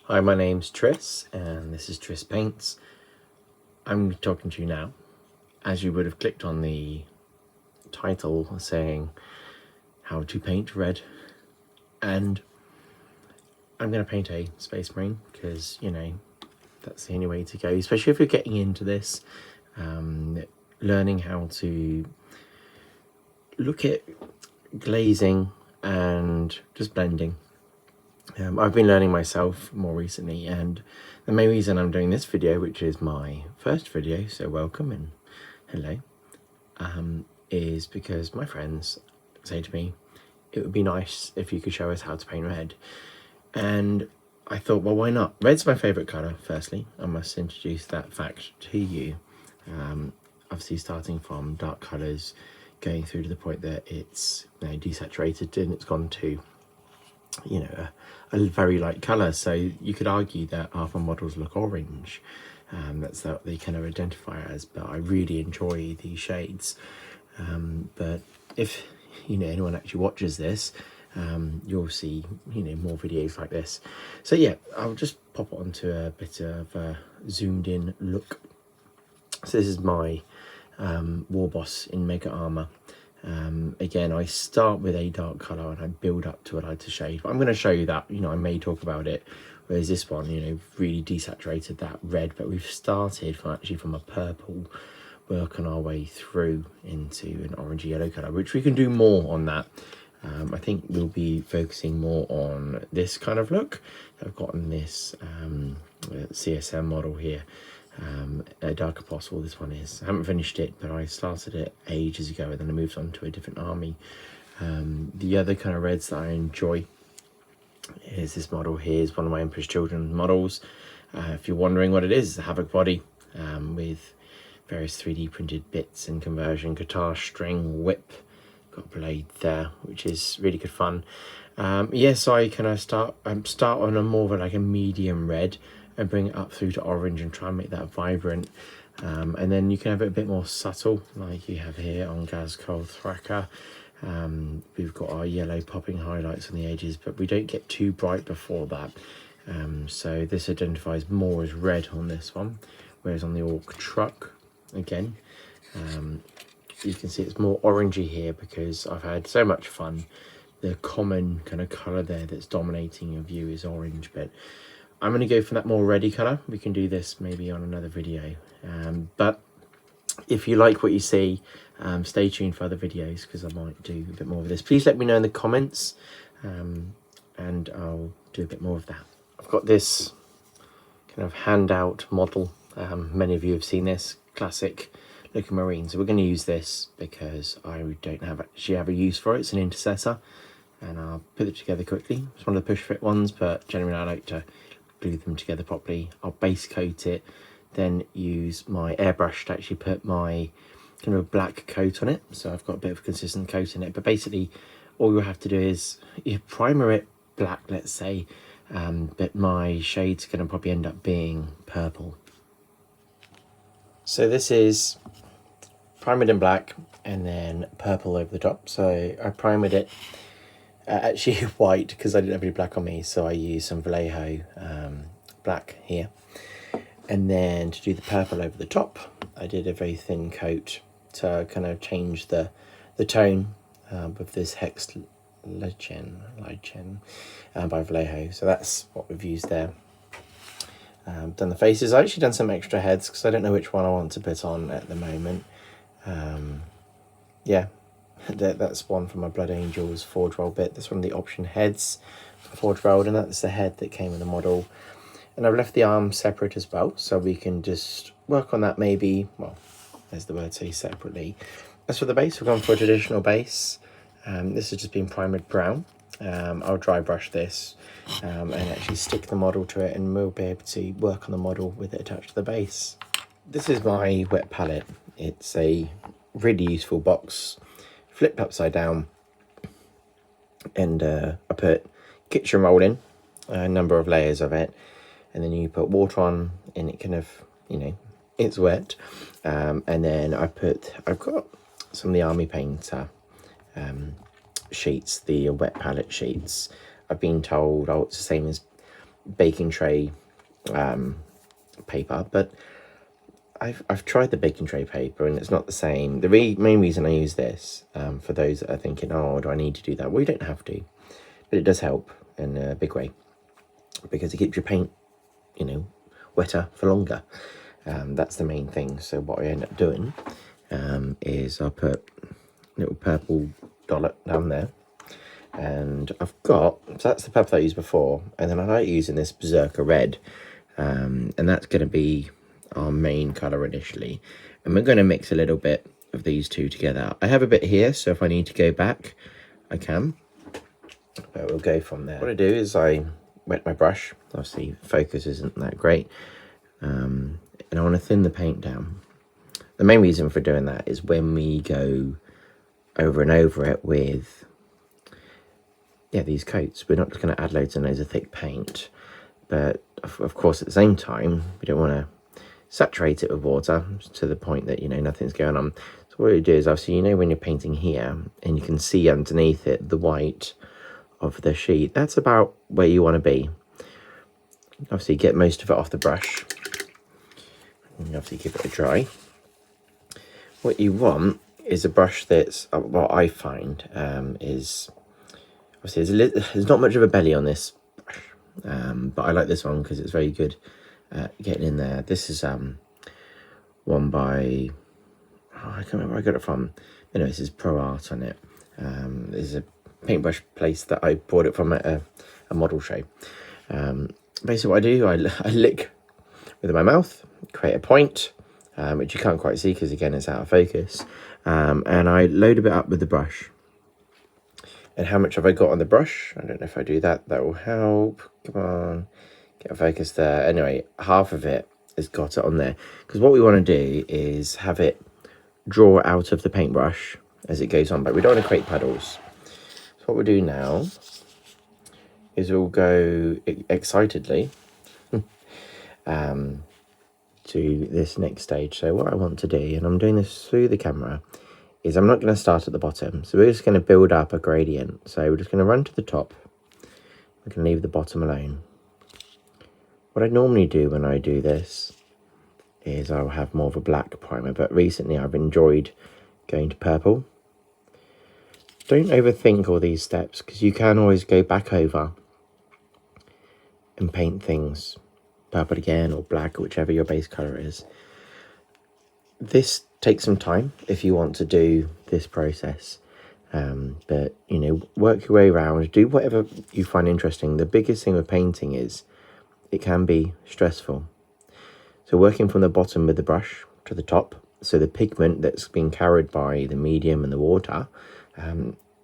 Hi, my name's Tris, and this is Tris Paints. I'm talking to you now, as you would have clicked on the title saying how to paint red, and I'm going to paint a Space Marine because, you know, that's the only way to go, especially if you're getting into this, learning how to look at glazing and just blending. I've been learning myself more recently, and the main reason I'm doing this video, which is my first video, so welcome and hello, is because my friends say to me, it would be nice if you could show us how to paint red. And I thought, well, why not? Red's my favourite colour, firstly. I must introduce that fact to you. Obviously starting from dark colours, going through to the point that it's, you know, desaturated and it's gone to, you know, a very light colour. So you could argue that half my models look orange. That's what they kind of identify as, but I really enjoy these shades. But if, you know, anyone actually watches this, you'll see, you know, more videos like this. So yeah, I'll just pop it onto a bit of a zoomed in look. So this is my war boss in Mega Armour. Again, I start with a dark colour and I build up to a lighter shade, but I'm going to show you that, you know, I may talk about it, whereas this one, you know, really desaturated that red, but we've started from a purple, working our way through into an orangey yellow colour, which we can do more on that. I think we'll be focusing more on this kind of look. I've gotten this CSM model here, a Dark Apostle this one is. I haven't finished it, but I started it ages ago and then I moved on to a different army. The other kind of reds that I enjoy is this model here. Is one of my Emperor's Children models. If you're wondering what it is, a Havoc body with various 3D printed bits and conversion, guitar string, whip, got a blade there, which is really good fun. Yes, I kind of start on a more of like a medium red and bring it up through to orange and try and make that vibrant. And then you can have it a bit more subtle, like you have here on Gazcold Thracker. We've got our yellow popping highlights on the edges, but we don't get too bright before that. So this identifies more as red on this one, whereas on the Orc Truck, again, you can see it's more orangey here because I've had so much fun. The common kind of colour there that's dominating your view is orange, but I'm going to go for that more reddy colour. We can do this maybe on another video. But if you like what you see, stay tuned for other videos because I might do a bit more of this. Please let me know in the comments and I'll do a bit more of that. I've got this kind of handout model. Many of you have seen this classic looking marine. So we're going to use this because I don't actually have a use for it. It's an intercessor and I'll put it together quickly. It's one of the push fit ones, but generally I like to glue them together properly. I'll base coat it, then use my airbrush to actually put my kind of black coat on it. So I've got a bit of a consistent coat in it, but basically all you'll have to do is you primer it black, let's say, but my shade's going to probably end up being purple. So this is primed in black and then purple over the top. So I primed it actually white because I didn't have any black on me, so I used some Vallejo black here. And then to do the purple over the top, I did a very thin coat to kind of change the tone with this Hex Legend by Vallejo. So that's what we've used there. Done the faces. I've actually done some extra heads because I don't know which one I want to put on at the moment. Yeah, that's one from my Blood Angels Forge Roll bit. That's one of the option heads for Forge Roll, and that's the head that came in the model. And I've left the arm separate as well, so we can just work on that maybe, well, as the word says, separately. As for the base, we've gone for a traditional base. This has just been primed brown. I'll dry brush this and actually stick the model to it, and we'll be able to work on the model with it attached to the base. This is my wet palette. It's a really useful box, flipped upside down, and I put kitchen roll in, a number of layers of it, and then you put water on and it kind of, you know, it's wet. And then I've got some of the Army Painter sheets, the wet palette sheets. I've been told, oh, it's the same as baking tray paper, but I've tried the baking tray paper and it's not the same. The main reason I use this, for those that are thinking, oh, do I need to do that? Well, you don't have to, but it does help in a big way because it keeps your paint, you know, wetter for longer. That's the main thing. So what I end up doing is I'll put a little purple dollop down there, and I've got, so that's the purple that I used before, and then I like using this Berserker red, and that's going to be our main colour initially, and we're going to mix a little bit of these two together. I have a bit here, so if I need to go back I can, but we'll go from there. What I do is I wet my brush. Obviously focus isn't that great, and I want to thin the paint down. The main reason for doing that is when we go over and over it with these coats, we're not just going to add loads and loads of thick paint, but of course at the same time we don't want to saturate it with water to the point that, you know, nothing's going on. So what you do is, obviously, you know, when you're painting here and you can see underneath it the white of the sheet, that's about where you want to be. Obviously get most of it off the brush and obviously give it a dry. What you want is a brush that's, what I find is, obviously there's not much of a belly on this brush, but I like this one because it's very good getting in there. This is one by, I can't remember where I got it from. Anyway, this is Pro Art on it. There's a paintbrush place that I bought it from at a model show. Basically what I do, I lick with my mouth, create a point, which you can't quite see because again it's out of focus, and I load a bit up with the brush. And how much have I got on the brush? I don't know if I do that, that will help. Come on, get a focus there. Anyway, half of it has got it on there, because what we want to do is have it draw out of the paintbrush as it goes on, but we don't want to create puddles. So what we'll do now is we'll go excitedly to this next stage. So what I want to do, and I'm doing this through the camera, is I'm not going to start at the bottom. So we're just going to build up a gradient. So we're just going to run to the top. We're going to leave the bottom alone. What I normally do when I do this is I'll have more of a black primer, but recently I've enjoyed going to purple. Don't overthink all these steps, because you can always go back over and paint things purple again or black, or whichever your base colour is. This takes some time if you want to do this process, but you know, work your way around, do whatever you find interesting. The biggest thing with painting is it can be stressful. So working from the bottom with the brush to the top, so the pigment that's being carried by the medium and the water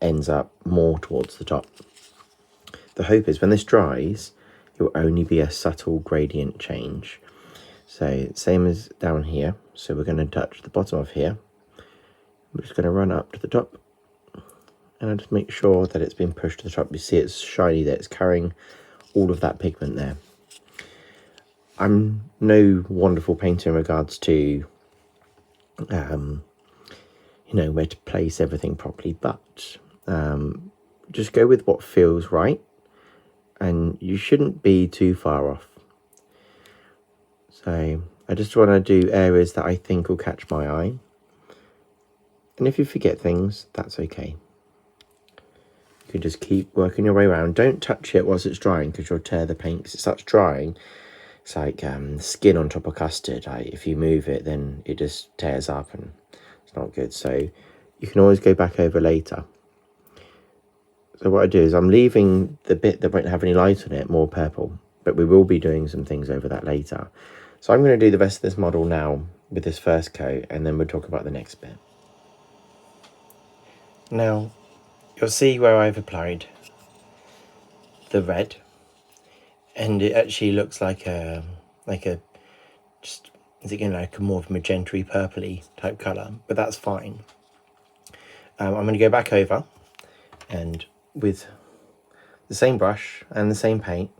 ends up more towards the top. The hope is when this dries, it will only be a subtle gradient change. So same as down here. So we're going to touch the bottom of here. We're just going to run up to the top, and I just make sure that it's been pushed to the top. You see it's shiny there, it's carrying all of that pigment there. I'm no wonderful painter in regards to, you know, where to place everything properly, but just go with what feels right, and you shouldn't be too far off. So I just want to do areas that I think will catch my eye, and if you forget things, that's okay. You can just keep working your way around. Don't touch it whilst it's drying, because you'll tear the paint. Because it starts drying, it's like skin on top of custard. If you move it, then it just tears up and it's not good. So you can always go back over later. So what I do is I'm leaving the bit that won't have any light on it more purple, but we will be doing some things over that later. So I'm going to do the rest of this model now with this first coat, and then we'll talk about the next bit. Now you'll see where I've applied the red, and it actually looks like a just, is it going to like a more of magenta-y purpley type colour, but that's fine. I'm going to go back over, and with the same brush and the same paint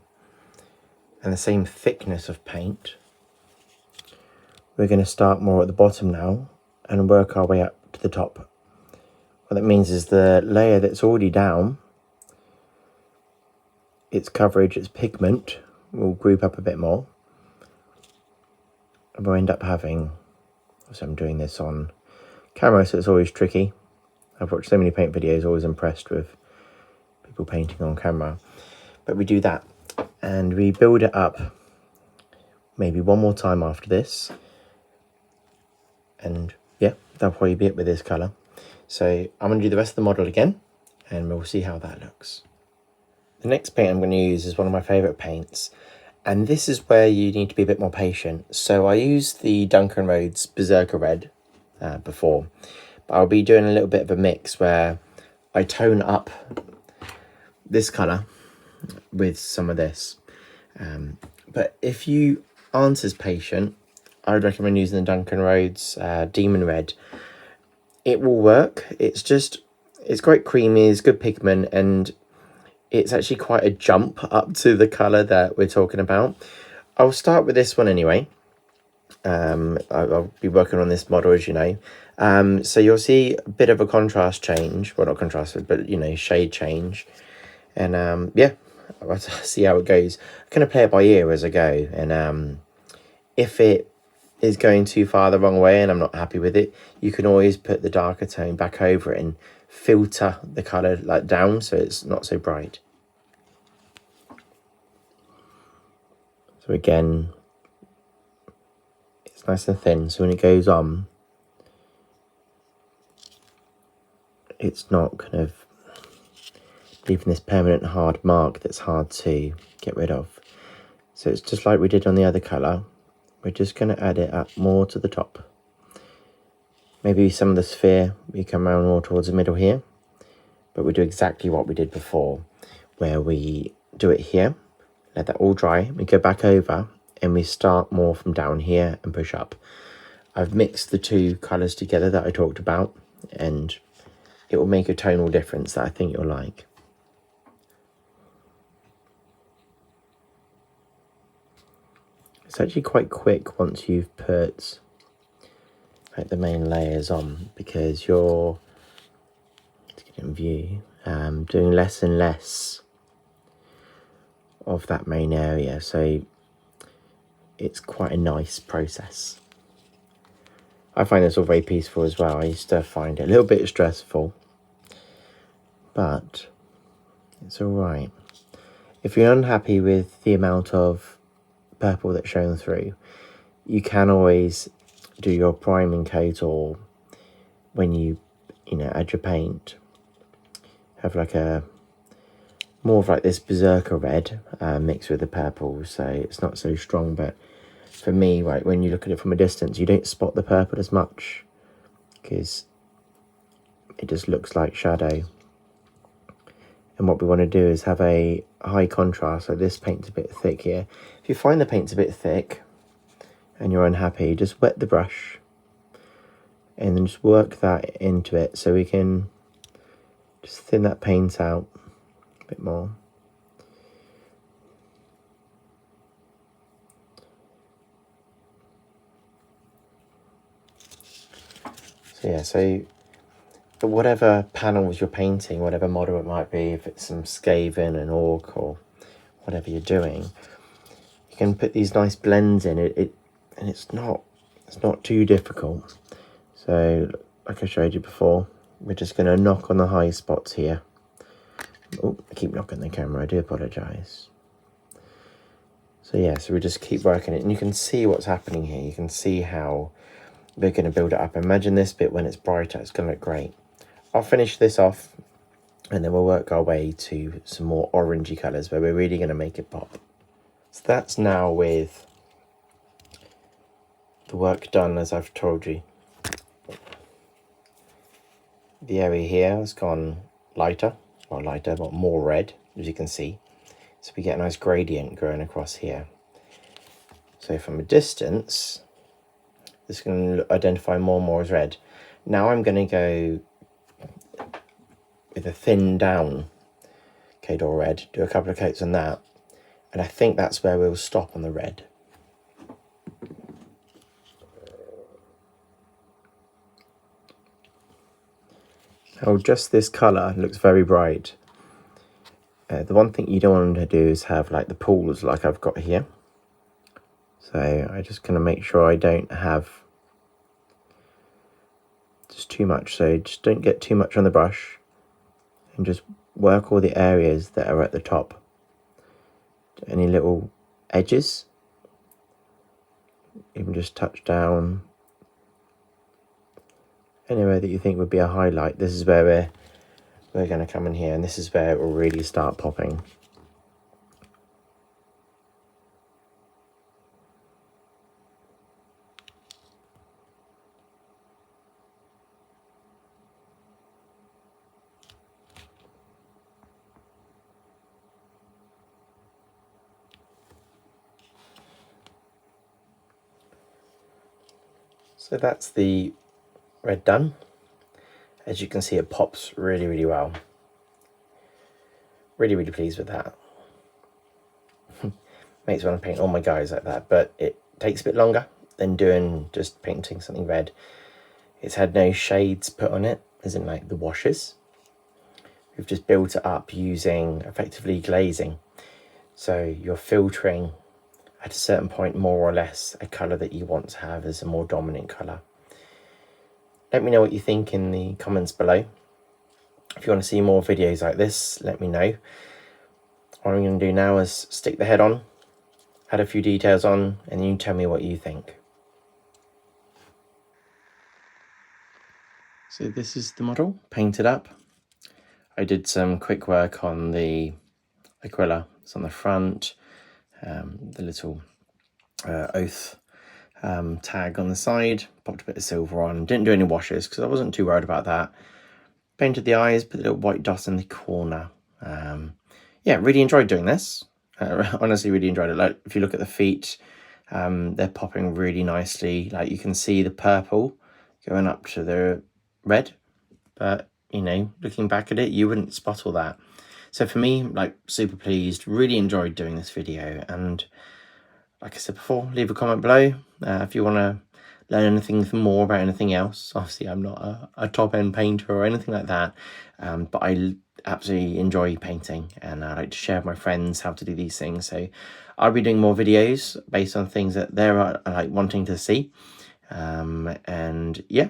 and the same thickness of paint, we're going to start more at the bottom now and work our way up to the top. What that means is the layer that's already down, its coverage, its pigment, will group up a bit more. And we'll end up having, so I'm doing this on camera, so it's always tricky. I've watched so many paint videos, always impressed with people painting on camera. But we do that, and we build it up maybe one more time after this. And yeah, that'll probably be it with this colour. So I'm going to do the rest of the model again, and we'll see how that looks. The next paint I'm going to use is one of my favourite paints, and this is where you need to be a bit more patient. So I used the Duncan Rhodes Berserker Red before, but I'll be doing a little bit of a mix where I tone up this colour with some of this. But if you aren't as patient, I would recommend using the Duncan Rhodes Demon Red. It will work. It's quite creamy, it's good pigment, and it's actually quite a jump up to the colour that we're talking about. I'll start with this one anyway. I'll be working on this model, as you know. So you'll see a bit of a contrast change. Well, not contrast, but, you know, shade change. And, yeah, I'll see how it goes. I'm going to play it by ear as I go. And if it is going too far the wrong way and I'm not happy with it, you can always put the darker tone back over it and filter the colour like down so it's not so bright. So again, it's nice and thin, so when it goes on, it's not kind of leaving this permanent hard mark that's hard to get rid of. So it's just like we did on the other colour. We're just going to add it up more to the top. Maybe some of the sphere, we come around more towards the middle here. But we do exactly what we did before, where we do it here, let that all dry, we go back over, and we start more from down here and push up. I've mixed the two colours together that I talked about, and it will make a tonal difference that I think you'll like. It's actually quite quick once you've put like the main layers on, because you're, to get in view, doing less and less of that main area, so it's quite a nice process. I find this all very peaceful as well. I used to find it a little bit stressful, but it's all right. If you're unhappy with the amount of purple that's shown through, you can always do your priming coat, or when you add your paint, have like a more of like this Berserker Red mixed with the purple, so it's not so strong. But for me, right, when you look at it from a distance, you don't spot the purple as much because it just looks like shadow. And what we want to do is have a high contrast. So this paint's a bit thick here. If you find the paint's a bit thick and you're unhappy, just wet the brush and then just work that into it, so we can just thin that paint out a bit more. So yeah, so whatever panels you're painting, whatever model it might be, if it's some Skaven, an Orc, or whatever you're doing, you can put these nice blends in it, and it's not too difficult. So like I showed you before, we're just going to knock on the high spots here. Oh, I keep knocking the camera, I do apologise. So yeah, so we just keep working it, and you can see what's happening here. You can see how we're going to build it up. Imagine this bit when it's brighter, it's going to look great. I'll finish this off, and then we'll work our way to some more orangey colours where we're really going to make it pop. So that's now with the work done, as I've told you. The area here has gone lighter, but more red, as you can see. So we get a nice gradient going across here. So from a distance, this can identify more and more as red. Now I'm going to go with a thin down Kador red, do a couple of coats on that, and I think that's where we'll stop on the red. Now just this colour looks very bright, The one thing you don't want to do is have like the pools like I've got here. So I just gonna make sure I don't have just too much. So just don't get too much on the brush, and just work all the areas that are at the top. Any little edges, even just touch down anywhere that you think would be a highlight. This is where we're going to come in here, and this is where it will really start popping. So that's the red done. As you can see, it pops really, really well. Really, really pleased with that. Makes me want to paint all my guys like that, but it takes a bit longer than doing just painting something red. It's had no shades put on it, as in like the washes. We've just built it up using effectively glazing. So you're filtering at a certain point more or less a colour that you want to have as a more dominant colour. Let me know what you think in the comments below. If you want to see more videos like this, let me know. What I'm going to do now is stick the head on, add a few details on, and you tell me what you think. So this is the model painted up. I did some quick work on the Aquila. It's on the front, the little oath tag on the side, popped a bit of silver on, didn't do any washes because I wasn't too worried about that. Painted the eyes, put a little white dot in the corner. Yeah, really enjoyed doing this. Honestly, really enjoyed it. Like, if you look at the feet, they're popping really nicely. Like, you can see the purple going up to the red, but you know, looking back at it, you wouldn't spot all that. So for me, like, super pleased, really enjoyed doing this video. And like I said before, leave a comment below if you want to learn anything more about anything else. Obviously, I'm not a top-end painter or anything like that, but I absolutely enjoy painting, and I like to share with my friends how to do these things. So I'll be doing more videos based on things that they're like wanting to see. And yeah,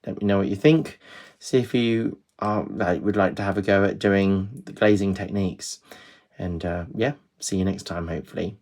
let me know what you think. See if you would like to have a go at doing the glazing techniques. And yeah, see you next time, hopefully.